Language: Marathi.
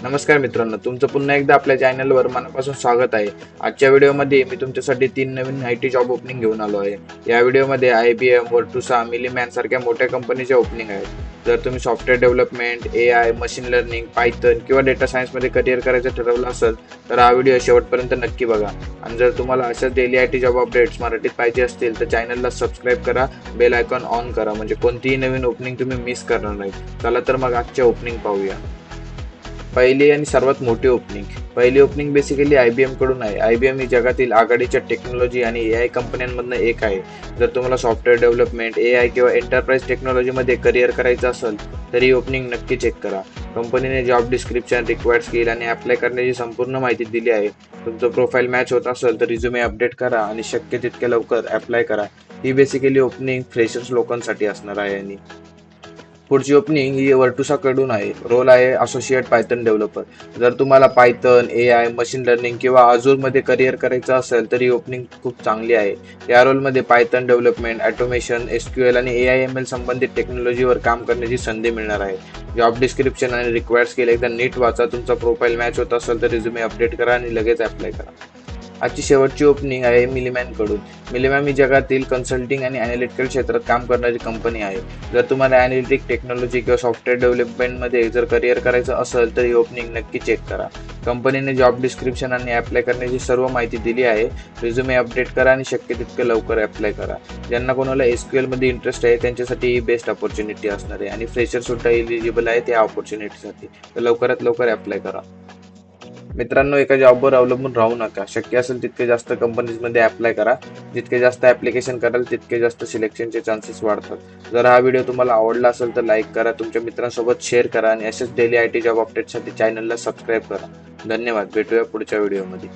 नमस्कार मित्रांनो, तुमचं पुन्हा एकदा आपल्या चॅनलवर मनापासून स्वागत आहे. आजच्या व्हिडिओमध्ये मी तुमच्यासाठी 3 नवीन आयटी जॉब ओपनिंग घेऊन आलो आहे. या व्हिडिओमध्ये IBM, Virtusa, मिलीमॅन सारख्या मोठ्या कंपनीच्या ओपनिंग आहेत. जर तुम्ही software development, AI, machine learning, Python किंवा डेटा सायन्समध्ये करिअर करायचं ठरवलं असेल, तर हा व्हिडिओ शेवटपर्यंत नक्की बघा. आणि जर तुम्हाला अशाच डेली आयटी जॉब अपडेट्स मराठीत पाहिजे असतील, तर चॅनलला सबस्क्राईब करा, बेल आयकॉन ऑन करा, म्हणजे कोणतीही नवीन ओपनिंग तुम्ही मिस करणार नाही. चला तर मग आजच्या ओपनिंग पाहूया. पहिली आणि सर्वात मोठी ओपनिंग. पहिली ओपनिंग बेसिकली IBM कडून आहे. IBM ही जगातील आघाडीच्या टेक्नॉलॉजी आणि AI कंपन्यांमधनं एक आहे. जर तुम्हाला सॉफ्टवेअर डेव्हलपमेंट, AI किंवा एंटरप्राइज टेक्नॉलॉजीमध्ये करिअर करायचं असेल, तर ही ओपनिंग नक्की चेक करा. कंपनीने जॉब डिस्क्रिप्शन, रिक्वायर्ड स्किल आणि अप्लाय करण्याची संपूर्ण माहिती दिली आहे. तुमचं प्रोफाईल मॅच होत असेल तर रिझ्युमे अपडेट करा आणि शक्य तितक्या लवकर अप्लाय करा. ही बेसिकली ओपनिंग फ्रेशर्स लोकांसाठी असणार आहे. आणि पुढची ओपनिंग ही वर्टुसाकडून आहे. रोल आहे असोसिएट पायथन डेव्हलपर. जर तुम्हाला पायथन, AI, मशीन लर्निंग किंवा मध्ये करिअर करायचं असेल तर ही ओपनिंग खूप चांगली आहे. या रोलमध्ये पायथन डेव्हलपमेंट, ऑटोमेशन, SQL आणि AI/ML संबंधित टेक्नॉलॉजीवर काम करण्याची संधी मिळणार आहे. जॉब डिस्क्रिप्शन आणि रिक्वायर्ड स्किल एकदा नीट वाचा. तुमचा प्रोफाईल मॅच होत असेल तर रिझ्युमे अपडेट करा आणि लगेच अप्लाय करा. आजची शेवटची ओपनिंग आहे मिलीमॅन कडून. मिलीमॅन ही जगातील कन्सल्टिंग आणि अॅनालिटिकल क्षेत्रात काम करणारी कंपनी आहे. जर तुम्हाला अॅनालिटिक टेक्नॉलॉजी किंवा सॉफ्टवेअर डेव्हलपमेंटमध्ये जर करिअर करायचं असेल तर ही ओपनिंग नक्की चेक करा. कंपनीने जॉब डिस्क्रिप्शन आणि अप्लाय करण्याची सर्व माहिती दिली आहे. रिझ्युमे अपडेट करा आणि शक्य तितकं लवकर अप्लाय करा. ज्यांना कोणाला SQL मध्ये इंटरेस्ट आहे त्यांच्यासाठी ही बेस्ट ऑपॉर्च्युनिटी असणार आहे आणि फ्रेशर सुद्धा एलिजिबल आहे त्या ऑपॉर्च्युनिटीसाठी. तर लवकरात लवकर अप्लाय करा. मित्रांनो, एका जॉबवर अवलंबून राहू नका. शक्य असेल तितके जास्त कंपनीजमध्ये अप्लाय करा. जितके जास्त ॲप्लिकेशन कराल तितके जास्त सिलेक्शनचे चान्सेस वाढतात. जर हा व्हिडिओ तुम्हाला आवडला असेल तर लाईक करा, तुमच्या मित्रांसोबत शेअर करा आणि असेच डेली आयटी जॉब अपडेटसाठी चॅनलला सबस्क्राईब करा. धन्यवाद. भेटूया पुढच्या व्हिडिओमध्ये.